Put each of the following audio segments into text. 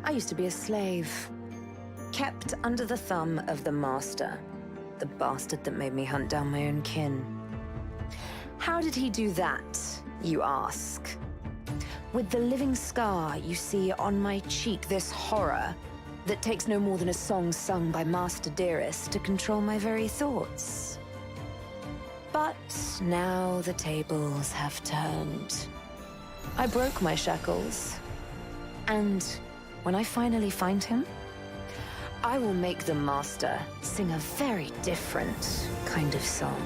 I used to be a slave, kept under the thumb of the master, the bastard that made me hunt down my own kin. How did he do that, you ask? With the living scar you see on my cheek, this horror that takes no more than a song sung by Master Dearest to control my very thoughts. But now the tables have turned. I broke my shackles, and when I finally find him, I will make the master sing a very different kind of song.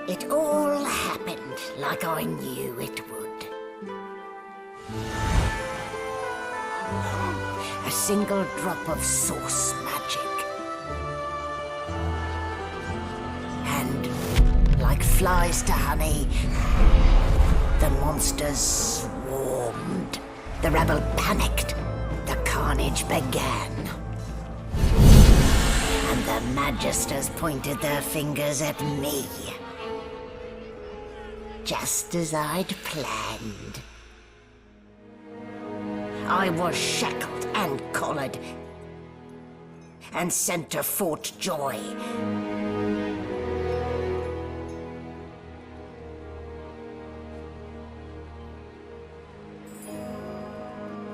It all happened like I knew it would. A single drop of source magic. And like flies to honey, the monsters swarmed. The rebel panicked. The carnage began. And the magisters pointed their fingers at me. Just as I'd planned. I was shackled and collared, and sent to Fort Joy.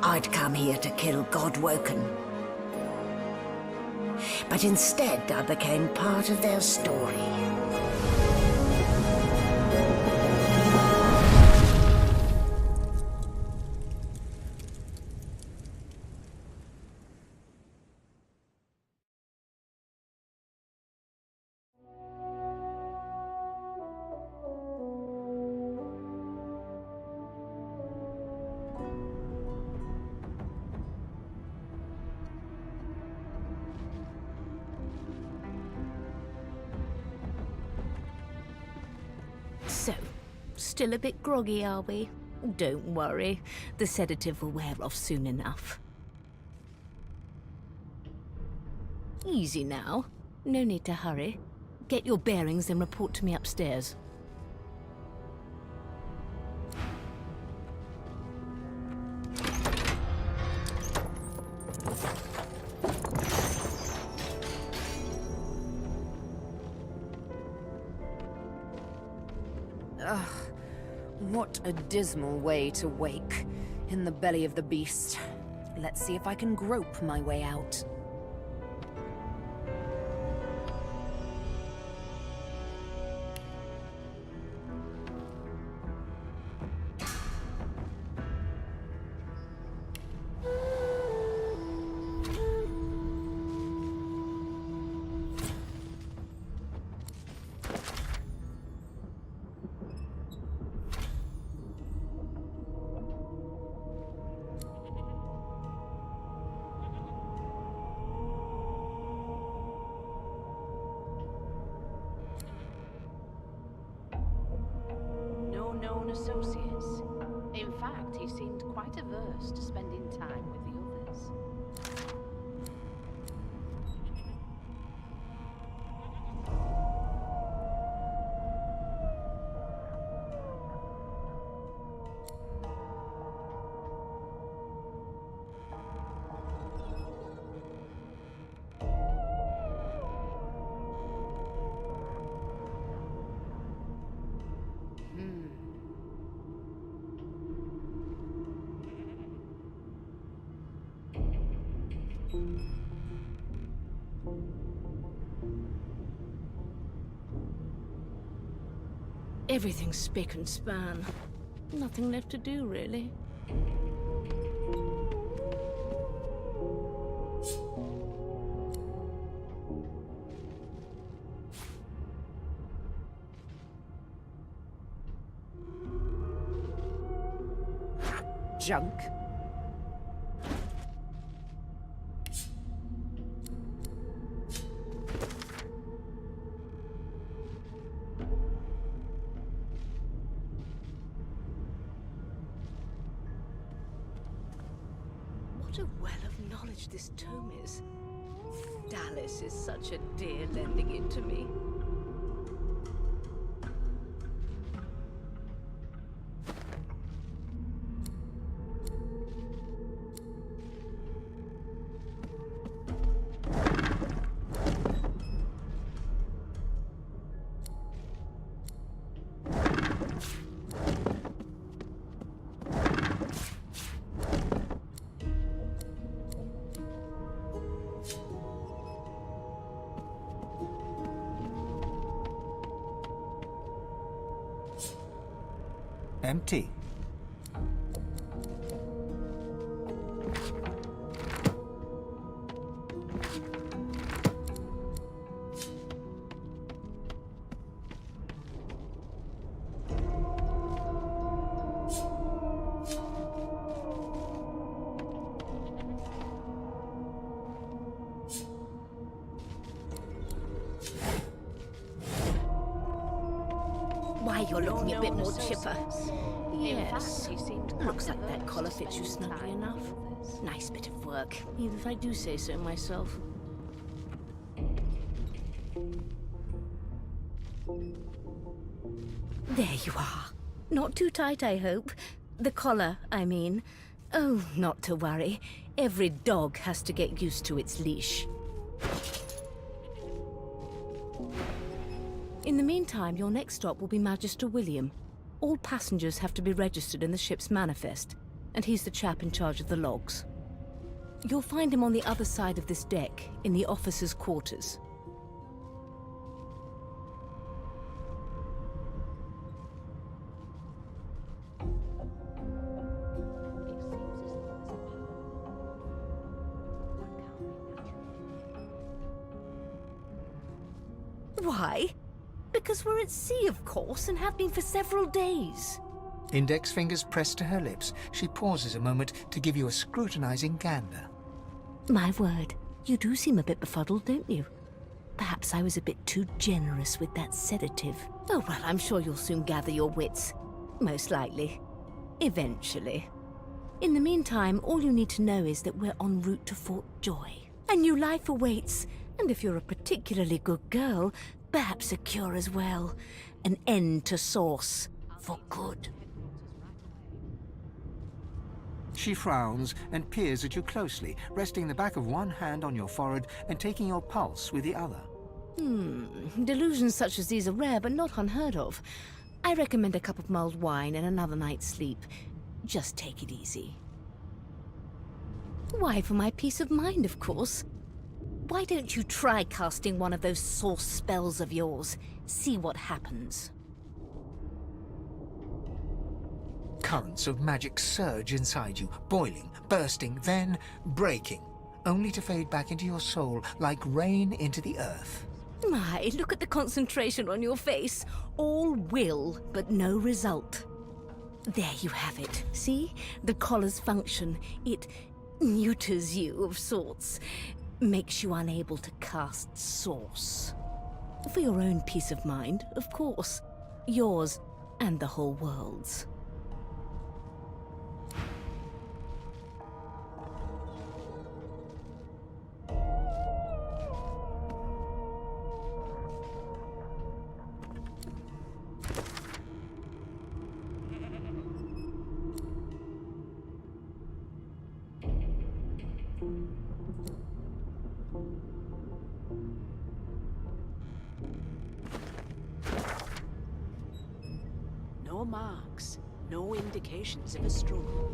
I'd come here to kill Godwoken. But instead I became part of their story. So, still a bit groggy, are we? Don't worry, the sedative will wear off soon enough. Easy now. No need to hurry. Get your bearings and report to me upstairs. Ugh, what a dismal way to wake, in the belly of the beast. Let's see if I can grope my way out. associates. In fact, he seemed quite averse to spending time with the others. Everything's spick and span. Nothing left to do, really. Junk. What a well of knowledge this tome is. Dallas is such a dear lending it to me. Empty. Why, you're looking a bit more chipper. In Yes. fact, he seemed Looks quite like that averse collar to fits you spending snugly time enough. with others. Nice bit of work, even if I do say so myself. There you are. Not too tight, I hope. The collar, I mean. Oh, not to worry. Every dog has to get used to its leash. In the meantime, your next stop will be Magister William. All passengers have to be registered in the ship's manifest, and he's the chap in charge of the logs. You'll find him on the other side of this deck, in the officers' quarters. Why? Because we're at sea, of course, and have been for several days. Index fingers pressed to her lips, she pauses a moment to give you a scrutinizing gander. My word, you do seem a bit befuddled, don't you? Perhaps I was a bit too generous with that sedative. Oh, well, I'm sure you'll soon gather your wits. Most likely. Eventually. In the meantime, all you need to know is that we're en route to Fort Joy. A new life awaits, and if you're a particularly good girl, perhaps a cure as well. An end to Sauce. For good. She frowns and peers at you closely, resting the back of one hand on your forehead and taking your pulse with the other. Delusions such as these are rare, but not unheard of. I recommend a cup of mulled wine and another night's sleep. Just take it easy. Why, for my peace of mind, of course. Why don't you try casting one of those Sauce spells of yours? See what happens. Currents of magic surge inside you, boiling, bursting, then breaking, only to fade back into your soul like rain into the earth. My, look at the concentration on your face. All will, but no result. There you have it. See? The collar's function. It neuters you of sorts. Makes you unable to cast Sauce. For your own peace of mind, of course. Yours, And the whole world's. No marks, no indications of a struggle.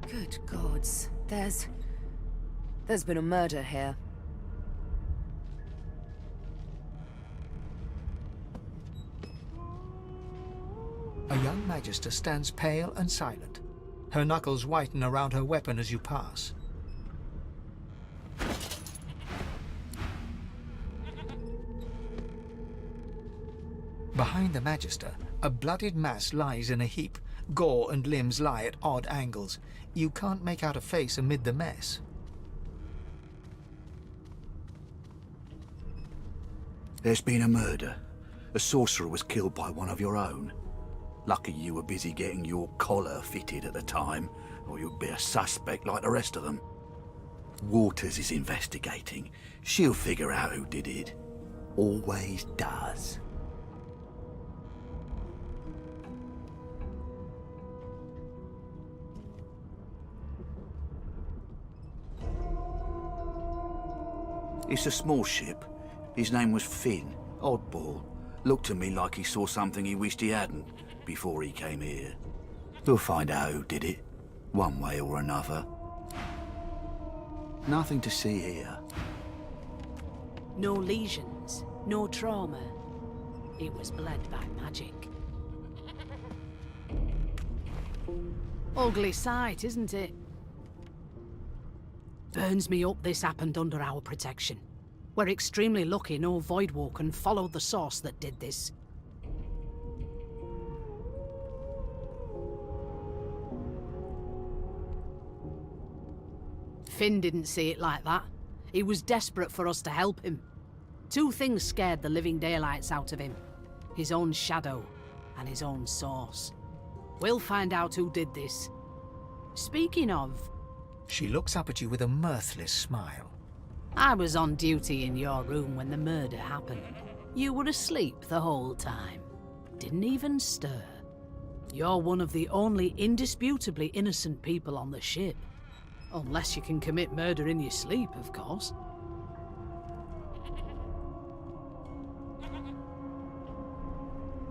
Good gods. There's been a murder here. A young magister stands pale and silent. Her knuckles whiten around her weapon as you pass. Behind the magister, a bloodied mass lies in a heap. Gore and limbs lie at odd angles. You can't make out a face amid the mess. There's been a murder. A sorcerer was killed by one of your own. Lucky you were busy getting your collar fitted at the time, or you'd be a suspect like the rest of them. Waters is investigating. She'll figure out who did it. Always does. It's a small ship. His name was Finn. Oddball. Looked to me like he saw something he wished he hadn't before he came here. We'll find out who did it, one way or another. Nothing to see here. No lesions, no trauma. It was bled by magic. Ugly sight, isn't it? Burns me up this happened under our protection. We're extremely lucky no Voidwoken followed the source that did this. Finn didn't see it like that. He was desperate for us to help him. Two things scared the living daylights out of him. His own shadow and his own source. We'll find out who did this. Speaking of, She looks up at you with a mirthless smile. I was on duty in your room when the murder happened. You were asleep the whole time. Didn't even stir. You're one of the only indisputably innocent people on the ship. Unless you can commit murder in your sleep, of course.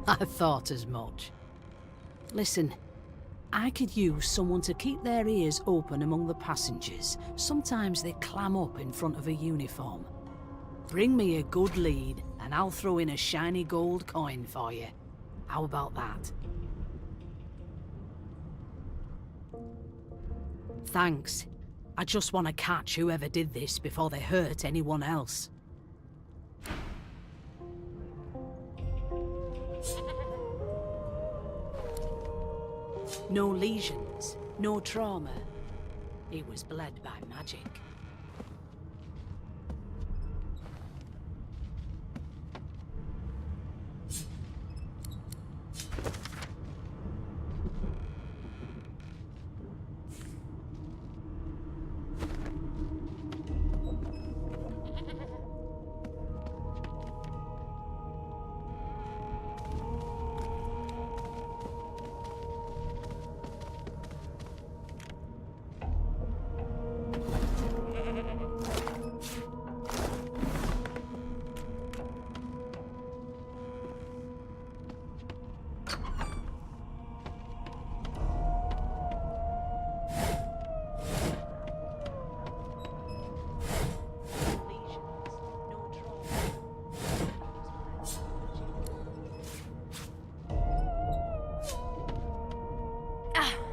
I thought as much. Listen, I could use someone to keep their ears open among the passengers. Sometimes they clam up in front of a uniform. Bring me a good lead, and I'll throw in a shiny gold coin for you. How about that? Thanks. I just want to catch whoever did this before they hurt anyone else. No lesions, no trauma. He was bled by magic.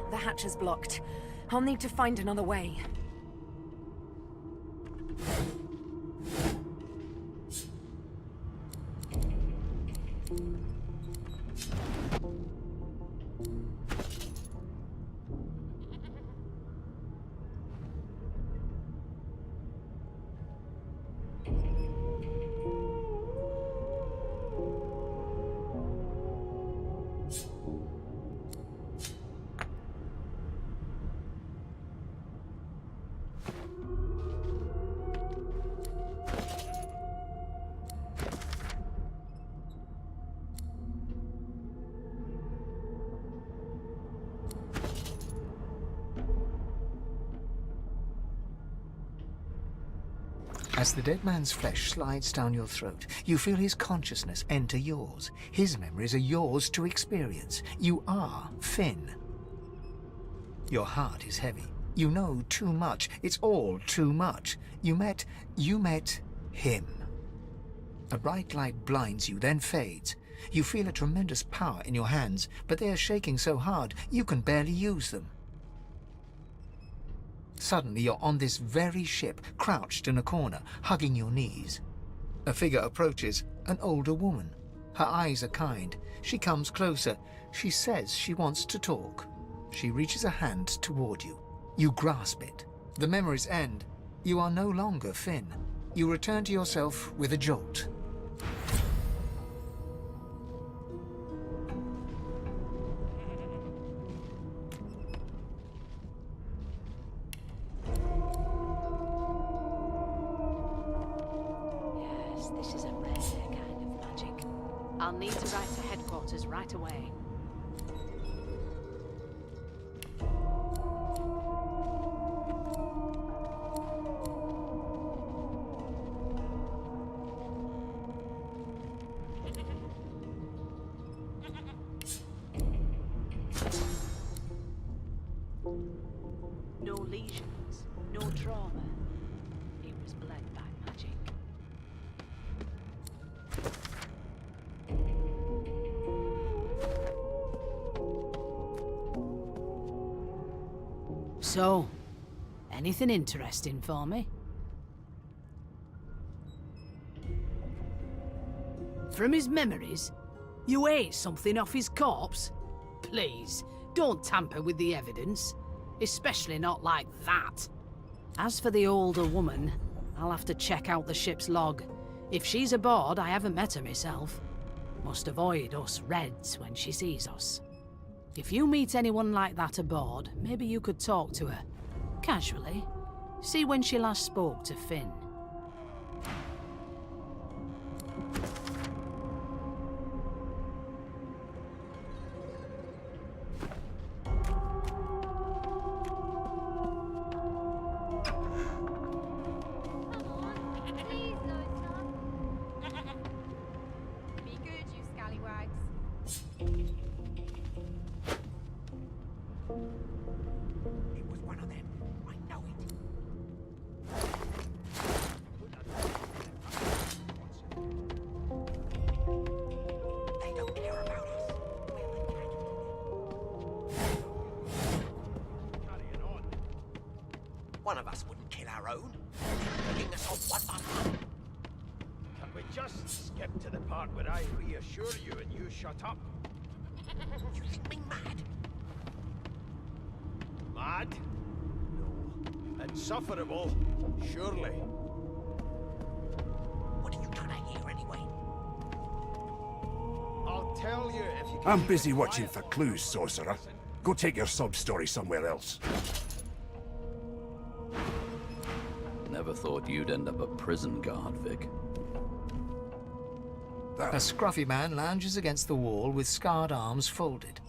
The hatch is blocked. I'll need to find another way. As the dead man's flesh slides down your throat, you feel his consciousness enter yours. His memories are yours to experience. You are Finn. Your heart is heavy. You know too much. It's all too much. You met him. A bright light blinds you, then fades. You feel a tremendous power in your hands, but they are shaking so hard you can barely use them. Suddenly you're on this very ship, crouched in a corner, hugging your knees. A figure approaches, an older woman. Her eyes are kind. She comes closer. She says she wants to talk. She reaches a hand toward you. You grasp it. The memories end. You are no longer Finn. You return to yourself with a jolt. Yes, this is a rare kind of magic. I'll need to write to headquarters right away. No lesions, no trauma. He was bled by magic. So, anything interesting for me? From his memories, you ate something off his corpse? Please, don't tamper with the evidence. Especially not like that. As for the older woman, I'll have to check out the ship's log. If she's aboard, I haven't met her myself. Must avoid us Reds when she sees us. If you meet anyone like that aboard, maybe you could talk to her. Casually. See when she last spoke to Finn. One of us wouldn't kill our own. Putting us on one another. Can we just skip to the part where I reassure you and you shut up? You think me mad? Mad? No. Insufferable? Surely. What are you trying to hear anyway? I'll tell you if you can. I'm busy watching for clues, sorcerer. Go take your sub-story somewhere else. Never thought you'd end up a prison guard, Vic. A scruffy man lounges against the wall with scarred arms folded.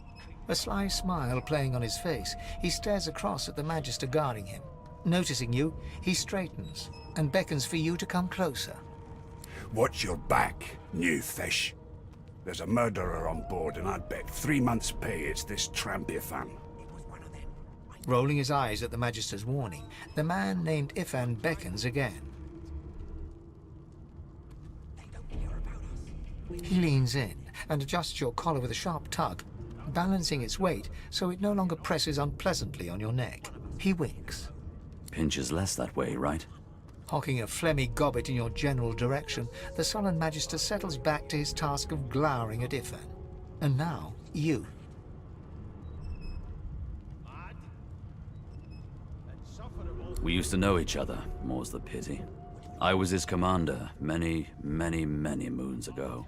A sly smile playing on his face, he stares across at the Magister guarding him. Noticing you, he straightens and beckons for you to come closer. Watch your back, new fish. There's a murderer on board, and I'd bet 3 months' pay it's this tramp Ifan. Rolling his eyes at the Magister's warning, the man named Ifan beckons again. He leans in and adjusts your collar with a sharp tug, balancing its weight so it no longer presses unpleasantly on your neck. He winks. Pinches less that way, right? Hocking a phlegmy gobbet in your general direction, the sullen Magister settles back to his task of glowering at Ifan. And now, you. We used to know each other, more's the pity. I was his commander many, many, many moons ago.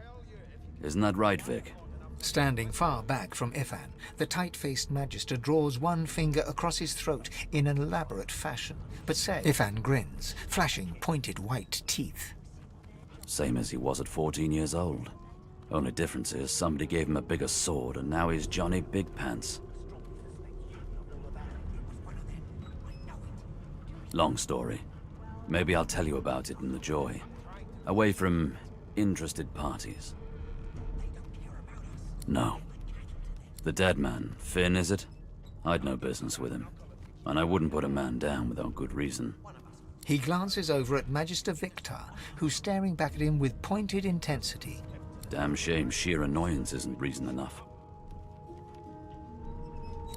Isn't that right, Vic? Standing far back from Ifan, the tight-faced Magister draws one finger across his throat in an elaborate fashion, but says Ifan grins, flashing pointed white teeth. Same as he was at 14 years old. Only difference is somebody gave him a bigger sword and now he's Johnny Big Pants. Long story. Maybe I'll tell you about it in the joy. Away from interested parties. No. The dead man, Finn, is it? I'd no business with him. And I wouldn't put a man down without good reason. He glances over at Magister Victor, who's staring back at him with pointed intensity. Damn shame sheer annoyance isn't reason enough.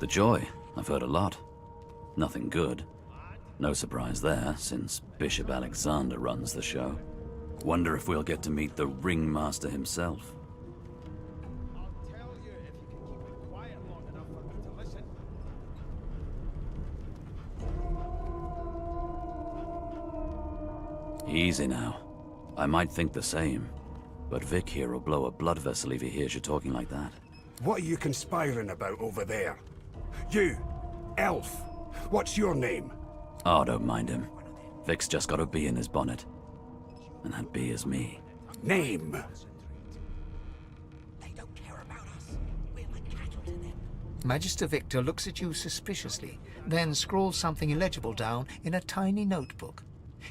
The joy, I've heard a lot. Nothing good. No surprise there, since Bishop Alexander runs the show. Wonder if we'll get to meet the ringmaster himself. I'll tell you if you can keep it quiet long enough for me to listen. Easy now. I might think the same, but Vic here will blow a blood vessel if he hears you talking like that. What are you conspiring about over there? You, elf, what's your name? Oh, don't mind him. Vic's just got a bee in his bonnet. And that bee is me. Name? They don't care about us. We're like cattle to them. Magister Victor looks at you suspiciously, then scrawls something illegible down in a tiny notebook.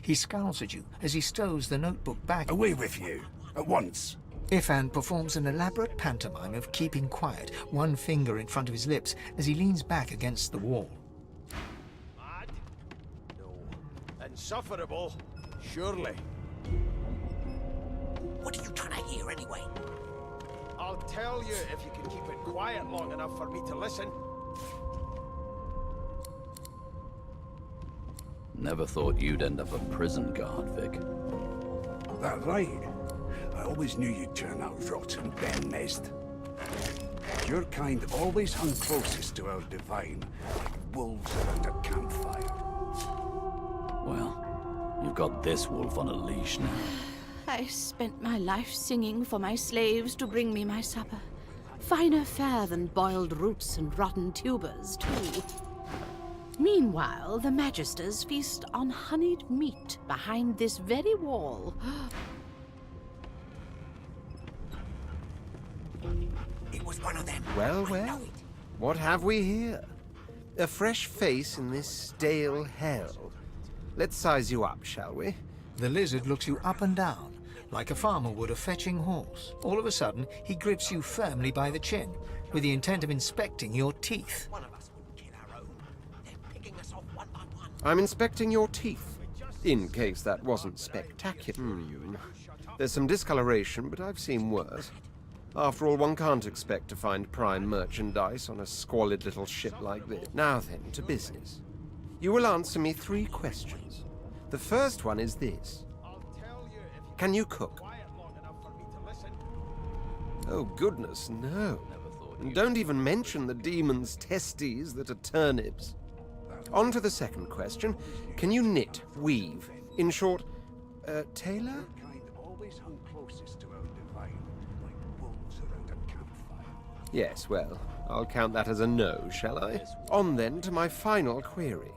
He scowls at you as he stows the notebook back. Away with you, at once. Ifan performs an elaborate pantomime of keeping quiet, one finger in front of his lips as he leans back against the wall. Mad? No. Insufferable? Surely. What are you trying to hear anyway? I'll tell you if you can keep it quiet long enough for me to listen. Never thought you'd end up a prison guard, Vic. That right? I always knew you'd turn out rotten ben-nest. Your kind always hung closest to our divine, like wolves around a campfire. Well, you've got this wolf on a leash now. I spent my life singing for my slaves to bring me my supper. Finer fare than boiled roots and rotten tubers, too. Meanwhile, the Magisters feast on honeyed meat behind this very wall. It was one of them. Well, I well. know it. What have we here? A fresh face in this stale hell. Let's size you up, shall we? The lizard looks you up and down, like a farmer would a fetching horse. All of a sudden, he grips you firmly by the chin, with the intent of inspecting your teeth. One of us wouldn't kill our own. They're picking us off one by one. I'm inspecting your teeth, in case that wasn't spectacular. There's some discoloration, but I've seen worse. After all, one can't expect to find prime merchandise on a squalid little ship like this. Now then, to business. You will answer me 3 questions. The first one is this. I'll tell you if you Can you cook? quiet long enough for me to listen. Oh, goodness, no. And don't even mention the demon's testes that are turnips. On to the second question. Can you knit, weave? In short, tailor? Kind always hung closest to our divine, like wolves around a campfire. Yes, well, I'll count that as a no, shall I? On then to my final query.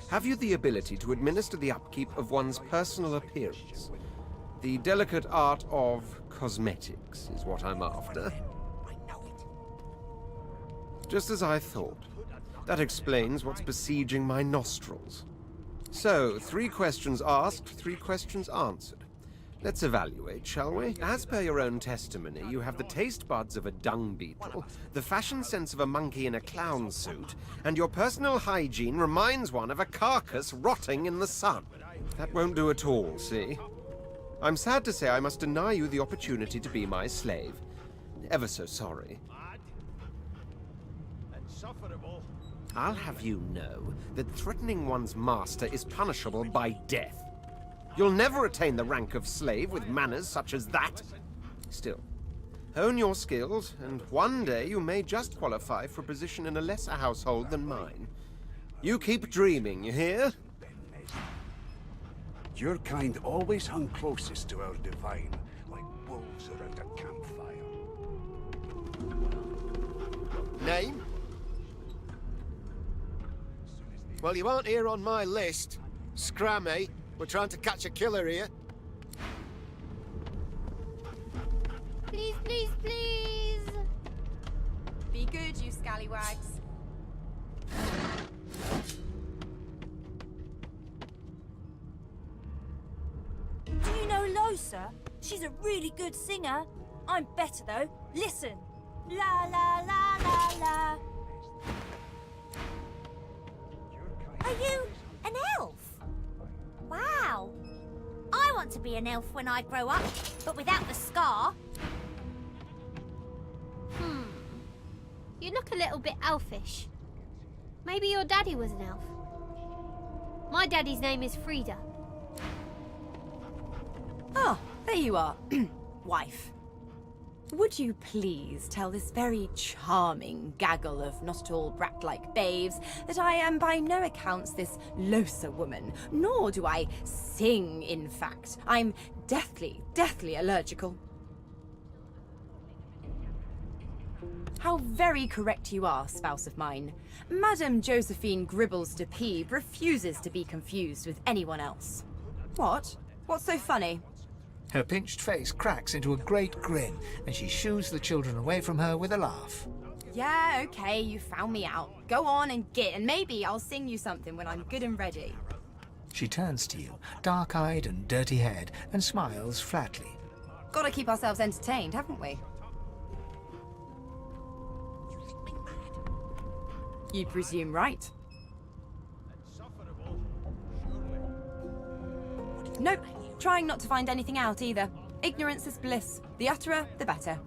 Have you the ability to administer the upkeep of one's personal appearance? The delicate art of cosmetics is what I'm after. I know it. Just as I thought. That explains what's besieging my nostrils. So, 3 questions asked, 3 questions answered. Let's evaluate, shall we? As per your own testimony, you have the taste buds of a dung beetle, the fashion sense of a monkey in a clown suit, and your personal hygiene reminds one of a carcass rotting in the sun. That won't do at all, see? I'm sad to say I must deny you the opportunity to be my slave. Ever so sorry. Mad? Insufferable? I'll have you know that threatening one's master is punishable by death. You'll never attain the rank of slave with manners such as that. Still, hone your skills, and one day you may just qualify for a position in a lesser household than mine. You keep dreaming, you hear? Your kind always hung closest to our divine, like wolves around a campfire. Name? Well, you aren't here on my list. Scram, eh? We're trying to catch a killer here. Please, please, please! Be good, you scallywags. closer. She's a really good singer. I'm better though. Listen. La la la la la. Are you an elf? Wow. I want to be an elf when I grow up, but without the scar. You look a little bit elfish. Maybe your daddy was an elf. My daddy's name is Frida. Ah, there you are, wife. Would you please tell this very charming gaggle of not-at-all brat-like babes that I am by no accounts this loser woman, nor do I sing, in fact. I'm deathly allergical. How very correct you are, spouse of mine. Madame Josephine Gribbles de Peeb refuses to be confused with anyone else. What? What's so funny? Her pinched face cracks into a great grin, and she shoos the children away from her with a laugh. Yeah, okay, you found me out. Go on and git, and maybe I'll sing you something when I'm good and ready. She turns to you, dark-eyed and dirty-haired, and smiles flatly. Gotta keep ourselves entertained, haven't we? You presume right. Nope, trying not to find anything out either. Ignorance is bliss. The utterer, the better.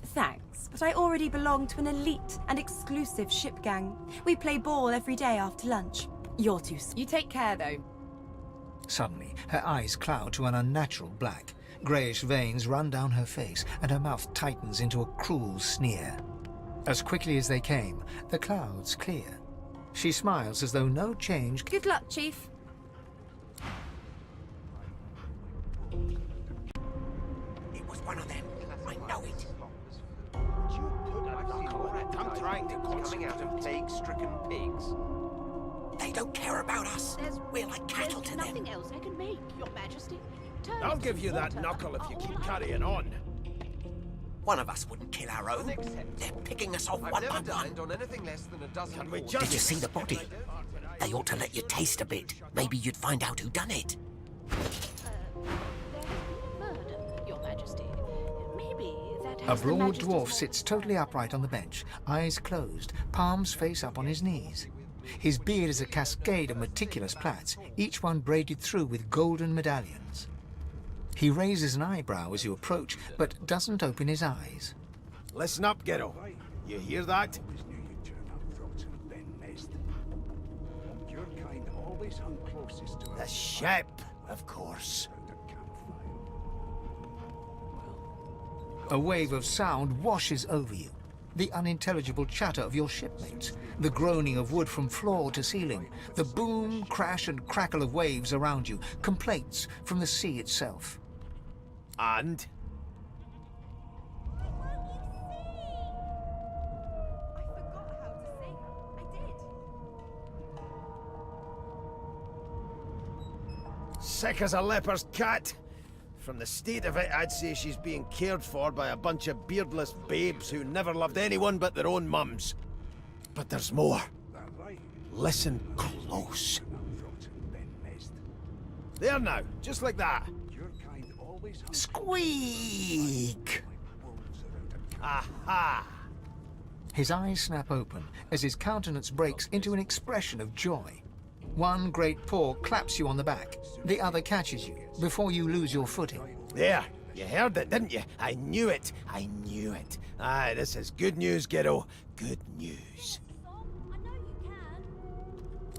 Thanks, but I already belong to an elite and exclusive ship gang. We play ball every day after lunch. You're too... You take care, though. Suddenly, her eyes cloud to an unnatural black. Greyish veins run down her face, and her mouth tightens into a cruel sneer. As quickly as they came, the clouds clear. She smiles as though no change... Good luck, Chief. It was one of them. I know it. I'm trying to coming out of plague-stricken pigs. They don't care about us. We're like cattle to them. Nothing else I can make, Your Majesty. I'll give you that knuckle if you keep carrying on. One of us wouldn't kill our own. They're picking us off one by one. on anything less than a dozen. Can we Did just... you see the body? They ought to let you taste a bit. Maybe you'd find out who done it. Murder, Your Majesty. Maybe that A has the broad Majesty's dwarf sits totally upright on the bench, eyes closed, palms face up on his knees. His beard is a cascade of meticulous plaits, each one braided through with golden medallions. He raises an eyebrow as you approach, but doesn't open his eyes. Listen up, Ghetto. You hear that? The ship, of course. A wave of sound washes over you. The unintelligible chatter of your shipmates, the groaning of wood from floor to ceiling, the boom, crash and crackle of waves around you, complaints from the sea itself. And? Sick as a leper's cat. From the state of it, I'd say she's being cared for by a bunch of beardless babes who never loved anyone but their own mums. But there's more. Listen close. There now, just like that. Squeak! Aha! His eyes snap open as his countenance breaks into an expression of joy. One great paw claps you on the back. The other catches you before you lose your footing. There, you heard it, didn't you? I knew it. I knew it. Aye, this is good news, Ghetto. Good news.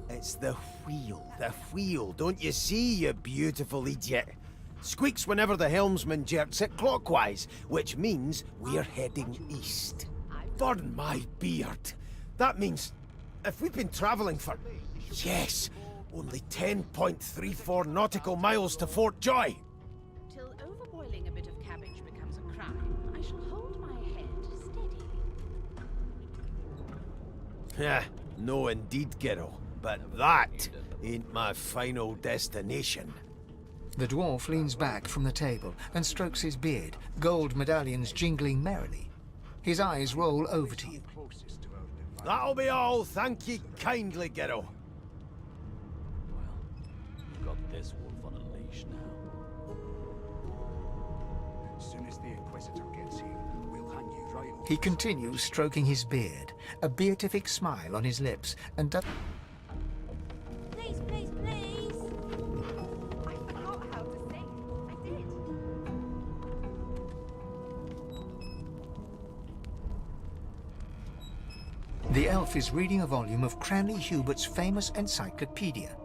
It's the wheel. The wheel. Don't you see, you beautiful idiot? Squeaks whenever the helmsman jerks it clockwise, which means we're heading east. Burn my beard. That means if we've been travelling for... Yes, only 10.34 nautical miles to Fort Joy. Till overboiling a bit of cabbage becomes a crime, I shall hold my head steady. Yeah, no indeed, Ghetto. But that ain't my final destination. The dwarf leans back from the table and strokes his beard, gold medallions jingling merrily. His eyes roll over to you. That'll be all, thank ye kindly, Ghetto. Got this wolf on a leash now. As soon as the Inquisitor gets here, we'll hang you right over. He continues stroking his beard, a beatific smile on his lips, and Please, please, please. I forgot how to sing. I did. The elf is reading a volume of Cranley Hubert's famous encyclopedia.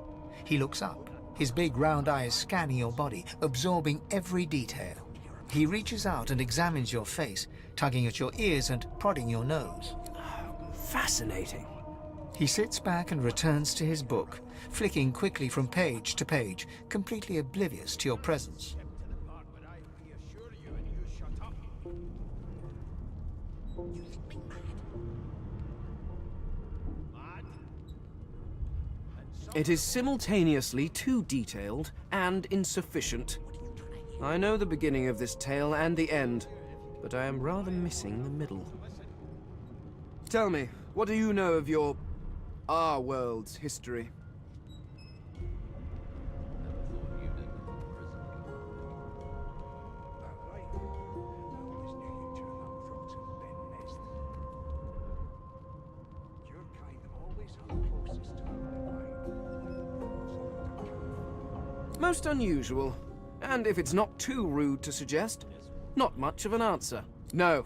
He looks up, his big round eyes scanning your body, absorbing every detail. He reaches out and examines your face, tugging at your ears and prodding your nose. Fascinating. He sits back and returns to his book, flicking quickly from page to page, completely oblivious to your presence. It is simultaneously too detailed and insufficient. I know the beginning of this tale and the end, but I am rather missing the middle. Tell me, what do you know of our world's history? Most unusual. And if it's not too rude to suggest, not much of an answer. No,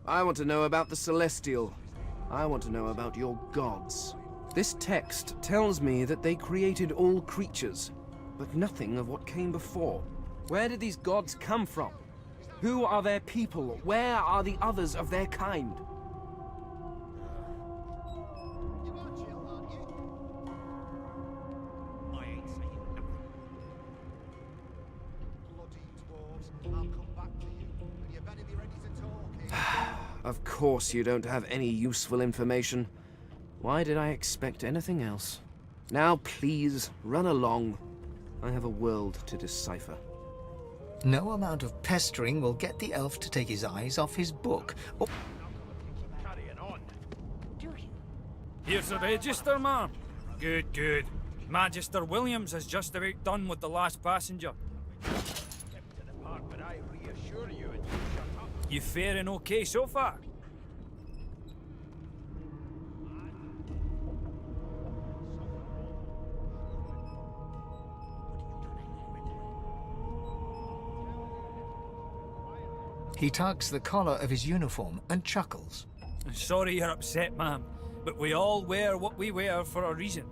I want to know about the Celestial. I want to know about your gods. This text tells me that they created all creatures, but nothing of what came before. Where did these gods come from? Who are their people? Where are the others of their kind? Of course you don't have any useful information. Why did I expect anything else? Now please, run along. I have a world to decipher. No amount of pestering will get the elf to take his eyes off his book. Or... Here's the register, ma'am. Good, good. Magister Williams has just about done with the last passenger. You faring okay so far? He tugs the collar of his uniform and chuckles. Sorry you're upset, ma'am, but we all wear what we wear for a reason.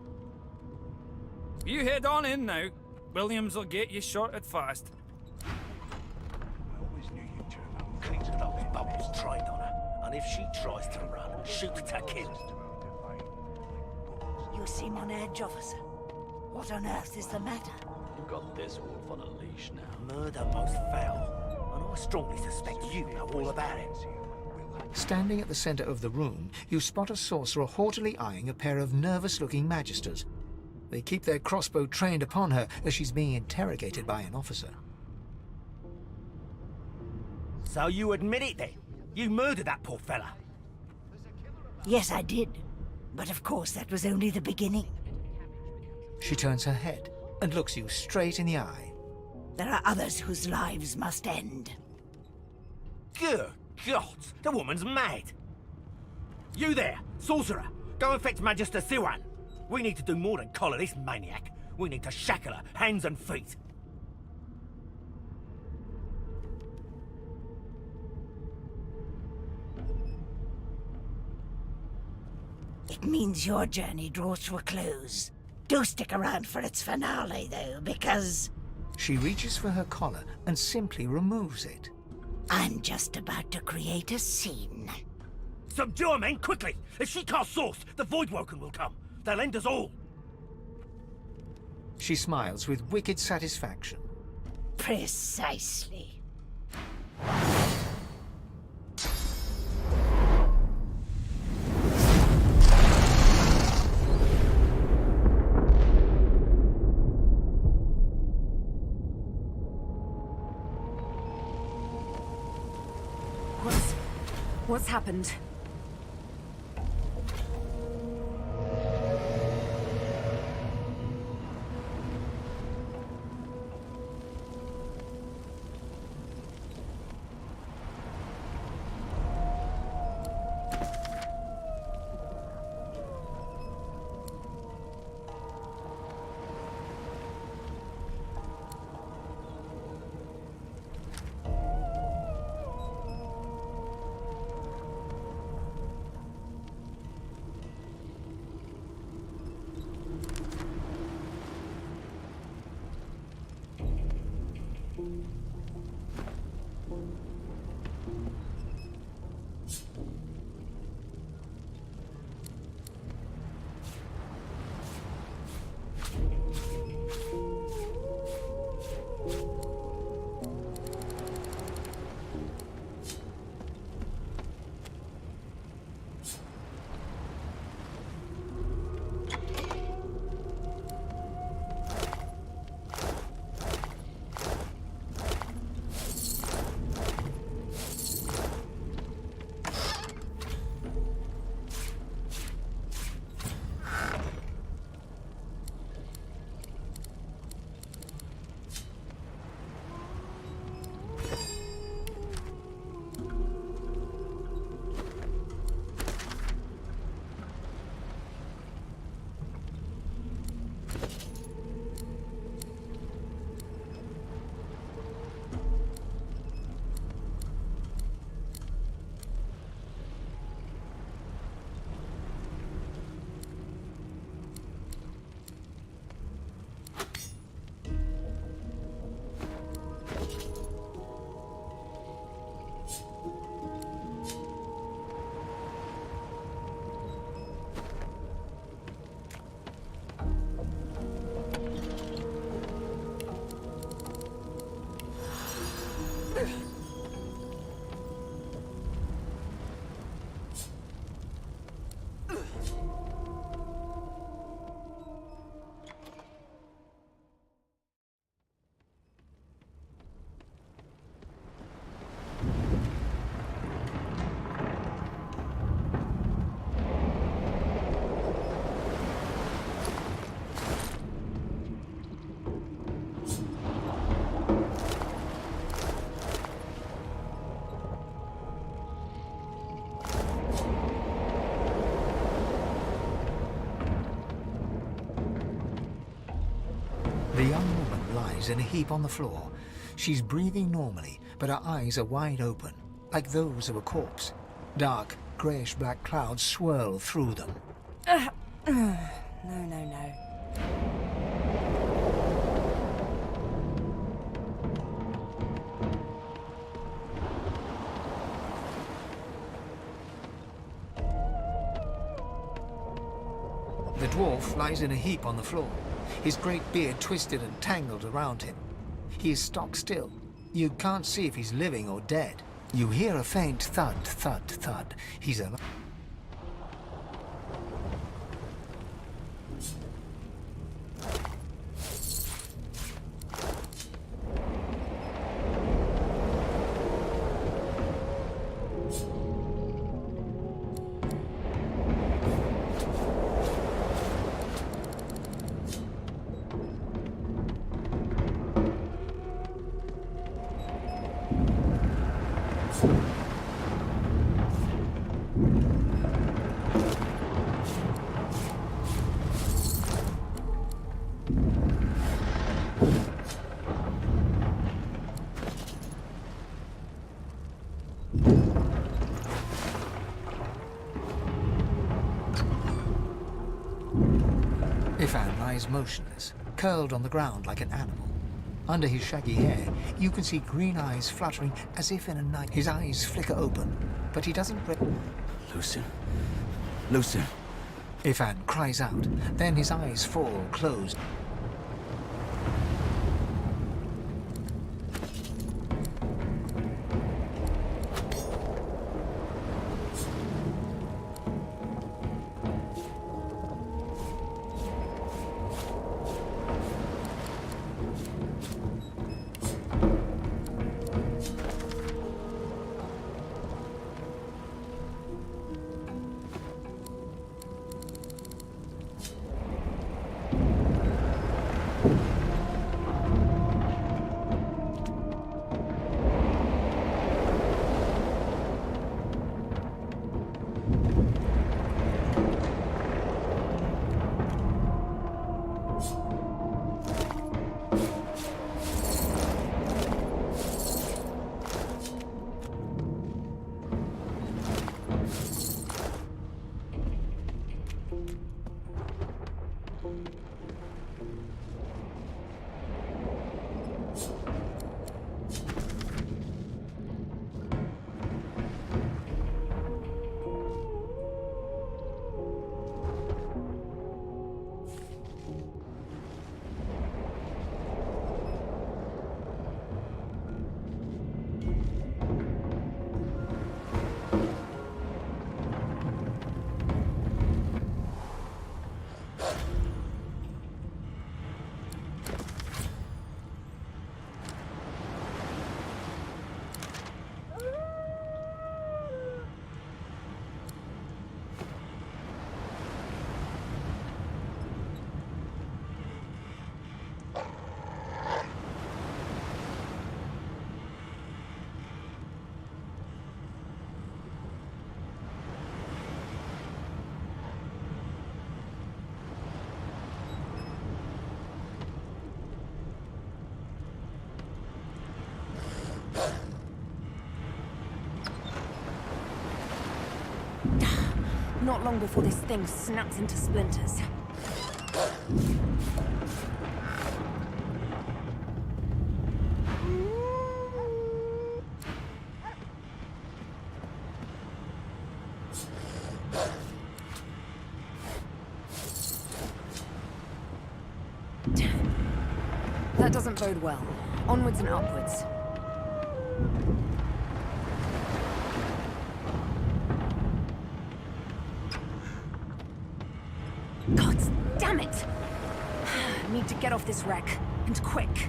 You head on in now. Williams will get you sorted fast. Cleans it up with Bubbles trained on her, and if she tries to run, shoot to kill. You seem on edge, officer. What on earth is the matter? Got this wolf on a leash now. Murder most foul, and I strongly suspect you know all about it. Standing at the center of the room, you spot a sorcerer haughtily eyeing a pair of nervous-looking magisters. They keep their crossbow trained upon her as she's being interrogated by an officer. So you admit it then? You murdered that poor fella? Yes, I did. But of course, that was only the beginning. She turns her head and looks you straight in the eye. There are others whose lives must end. Good God, the woman's mad. You there, sorcerer, go and fetch Magister Siwan. We need to do more than collar this maniac. We need to shackle her, hands and feet. It means your journey draws to a close. Do stick around for its finale, though, because... She reaches for her collar and simply removes it. I'm just about to create a scene. Subdue her, men, quickly! If she casts source, the Voidwoken will come. They'll end us all. She smiles with wicked satisfaction. Precisely. What's happened? lies in a heap on the floor. She's breathing normally, but her eyes are wide open, like those of a corpse. Dark, greyish-black clouds swirl through them. No. The dwarf lies in a heap on the floor, his great beard twisted and tangled around him. He is stock still. You can't see if he's living or dead. You hear a faint thud, thud, thud. He's alive. Ifan lies motionless, curled on the ground like an animal. Under his shaggy hair, you can see green eyes fluttering as if in a night. His eyes flicker open, but he doesn't... Lucien. Lucien. Ifan cries out, then his eyes fall closed. Not long before this thing snaps into splinters. That doesn't bode well. Onwards and upwards. God damn it! I need to get off this wreck, and quick.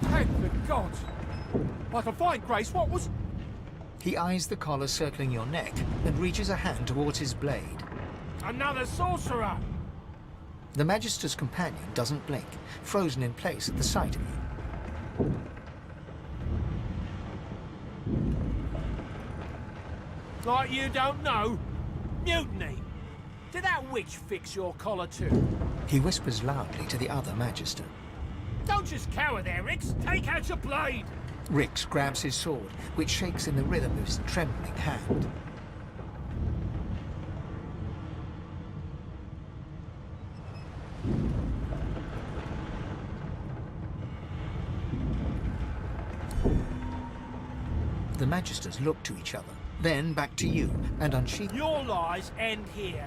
Thank the gods! I can find Grace. What was... He eyes the collar circling your neck and reaches a hand towards his blade. Another sorcerer! The Magister's companion doesn't blink, frozen in place at the sight of you. Like you don't know? Mutiny! Did that witch fix your collar too? He whispers loudly to the other Magister. Don't just cower there, Rix! Take out your blade! Rix grabs his sword, which shakes in the rhythm of his trembling hand. The Magisters look to each other, then back to you, and unsheath. Your lies end here.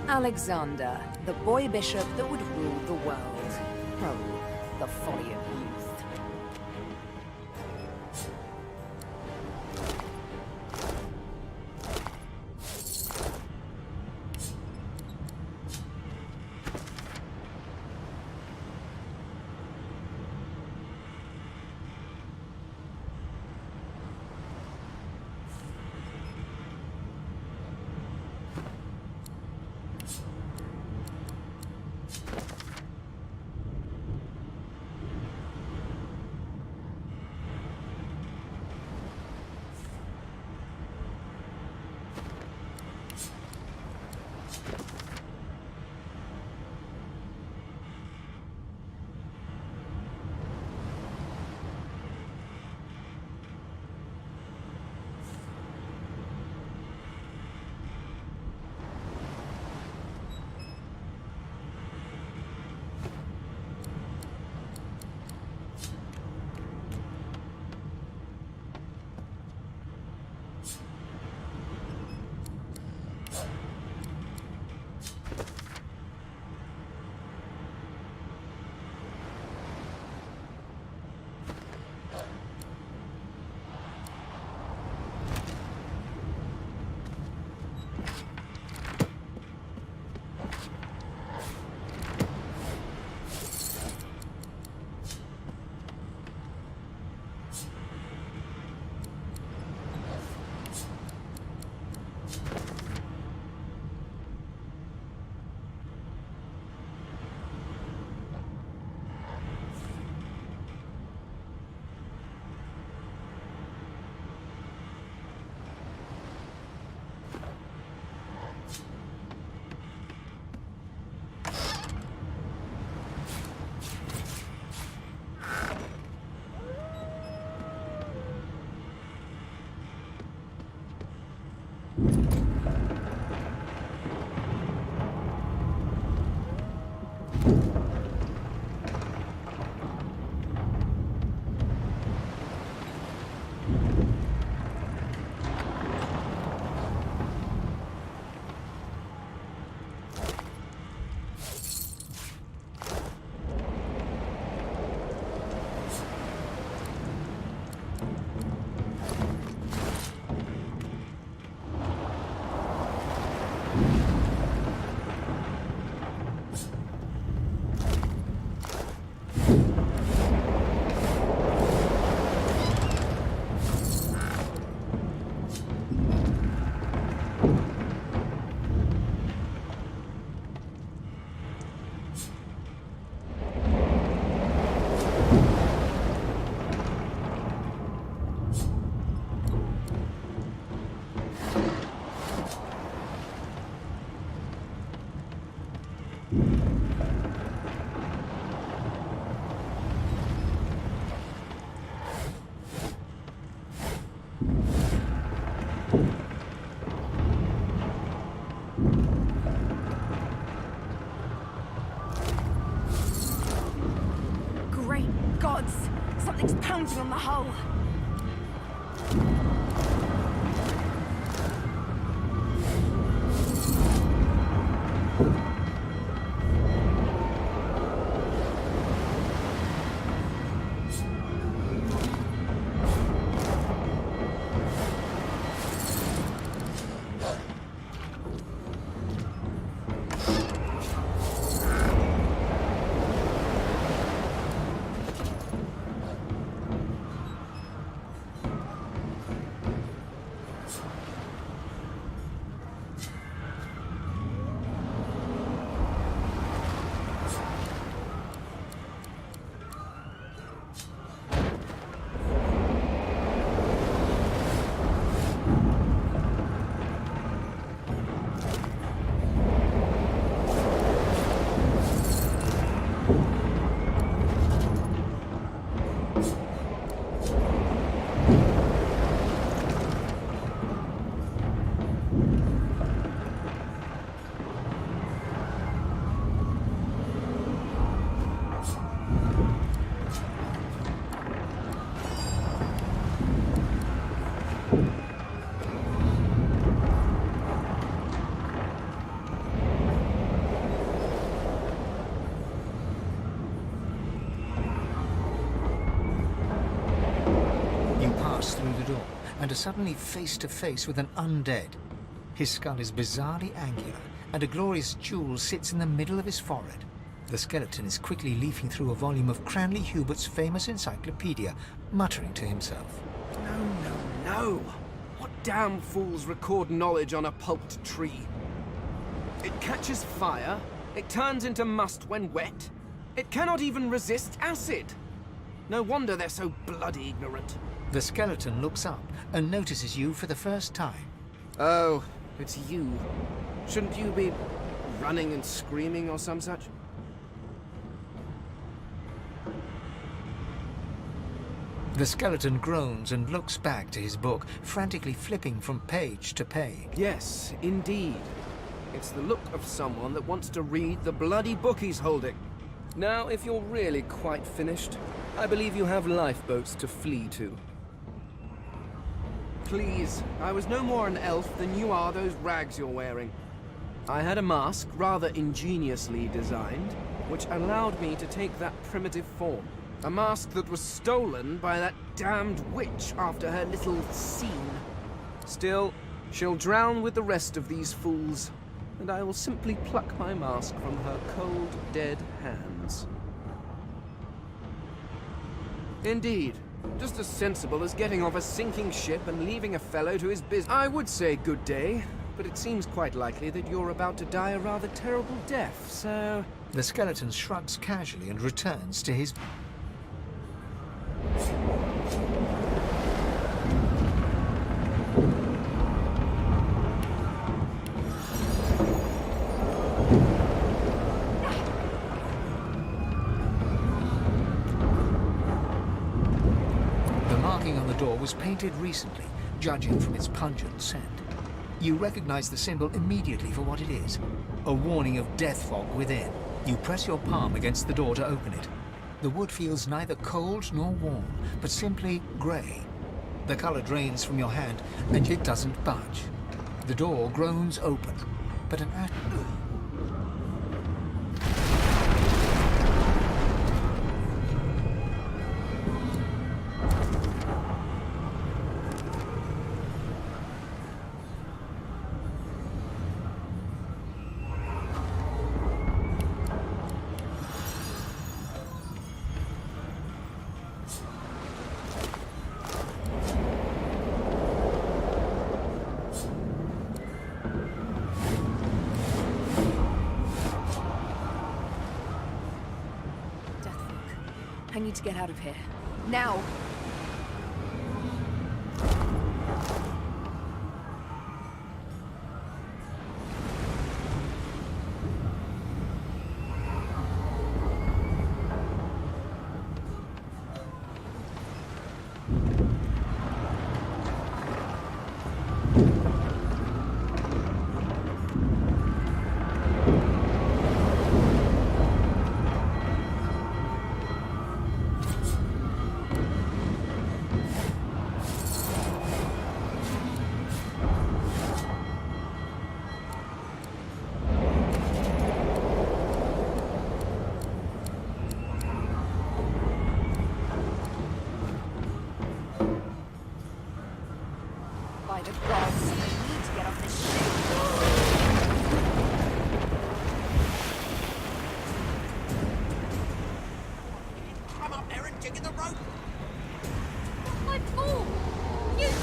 Alexander, the boy bishop that would rule the world. Oh, the folly of youth. Great gods! Something's pounding on the hull! Through the door and are suddenly face to face with an undead. His skull is bizarrely angular, and a glorious jewel sits in the middle of his forehead. The skeleton is quickly leafing through a volume of Cranley Hubert's famous encyclopedia, muttering to himself. No! What damn fools record knowledge on a pulped tree? It catches fire, it turns into must when wet, it cannot even resist acid. No wonder they're so bloody ignorant. The skeleton looks up and notices you for the first time. Oh, it's you. Shouldn't you be running and screaming or some such? The skeleton groans and looks back to his book, frantically flipping from page to page. Yes, indeed. It's the look of someone that wants to read the bloody book he's holding. Now, if you're really quite finished, I believe you have lifeboats to flee to. Please, I was no more an elf than you are those rags you're wearing. I had a mask, rather ingeniously designed, which allowed me to take that primitive form. A mask that was stolen by that damned witch after her little scene. Still, she'll drown with the rest of these fools, and I will simply pluck my mask from her cold, dead hands. Indeed. Just as sensible as getting off a sinking ship and leaving a fellow to his business. I would say good day, but it seems quite likely that you're about to die a rather terrible death, so... The skeleton shrugs casually and returns to his... was painted recently, judging from its pungent scent. You recognize the symbol immediately for what it is, a warning of death fog within. You press your palm against the door to open it. The wood feels neither cold nor warm, but simply grey. The colour drains from your hand, and it doesn't budge. The door groans open, but an I need to get out of here. Now! By the gods, I need to get off this ship. I'm up there and jigging the rope. My ball! You do!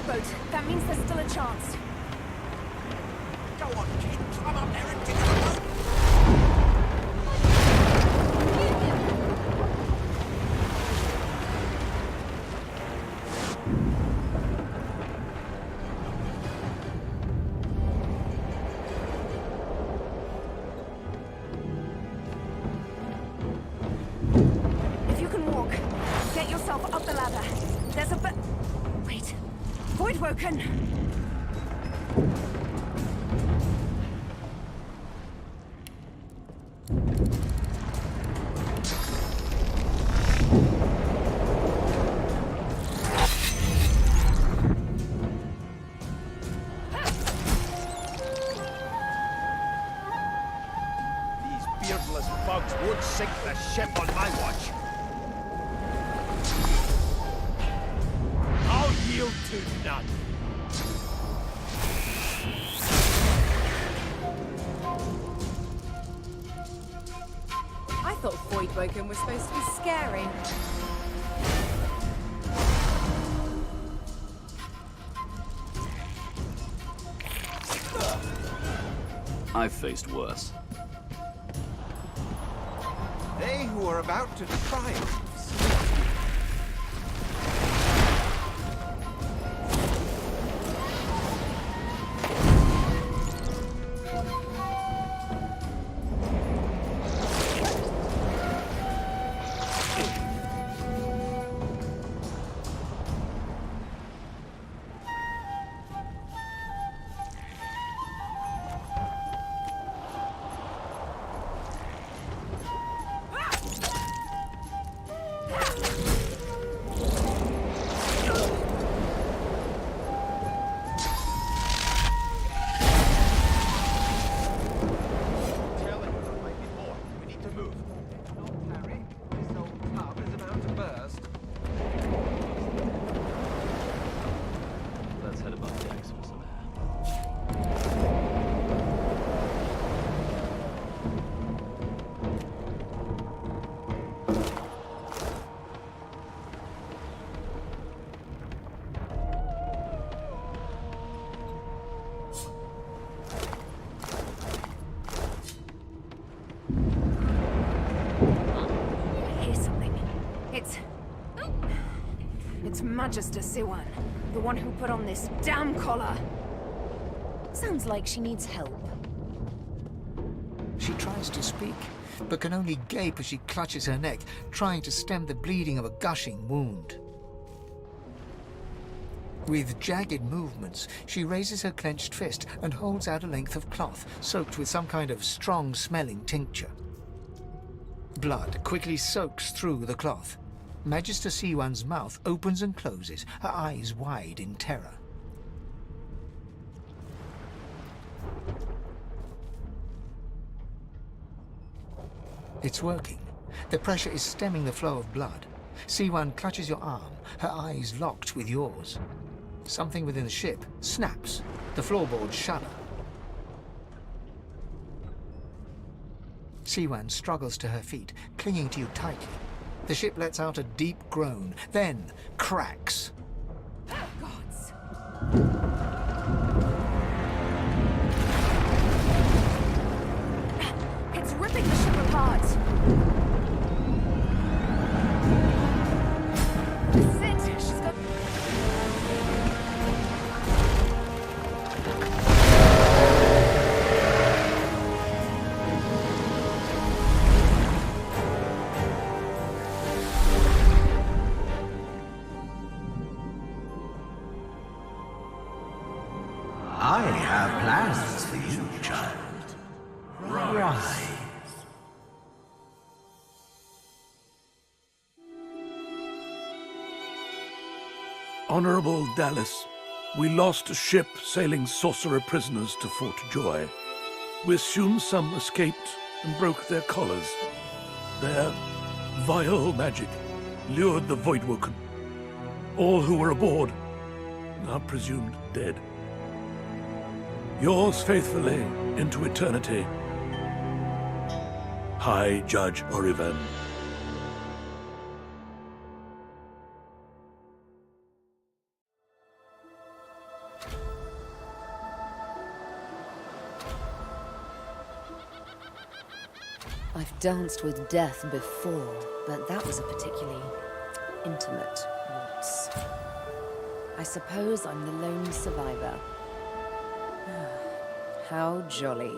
lifeboat. That means there's still a chance. Go on, kid. Climb up there and get the boat. If you can walk, get yourself up the ladder. There's a Wait. Voidwoken! These beardless bugs won't sink the ship on my watch. I'll yield to none. I thought Voidwoken was supposed to be scary. I've faced worse. They who are about to triumph. Let's head above decks for some air. I hear something. It's Magister Siwan, the one who put on this damn collar. Sounds like she needs help. She tries to speak, but can only gape as she clutches her neck, trying to stem the bleeding of a gushing wound. With jagged movements, she raises her clenched fist and holds out a length of cloth, soaked with some kind of strong-smelling tincture. Blood quickly soaks through the cloth. Magister Siwan's mouth opens and closes, her eyes wide in terror. It's working. The pressure is stemming the flow of blood. Siwan clutches your arm, her eyes locked with yours. Something within the ship snaps. The floorboards shudder. Siwan struggles to her feet, clinging to you tightly. The ship lets out a deep groan, then cracks. Gods. It's ripping the ship apart. This is it. She's got... I have plans for you, child. Rise. Honorable Dallas, we lost a ship sailing sorcerer prisoners to Fort Joy. We assume some escaped and broke their collars. Their vile magic lured the Voidwoken. All who were aboard are presumed dead. Yours faithfully into eternity, High Judge Orivan. I've danced with death before, but that was a particularly intimate waltz. I suppose I'm the lone survivor. How jolly.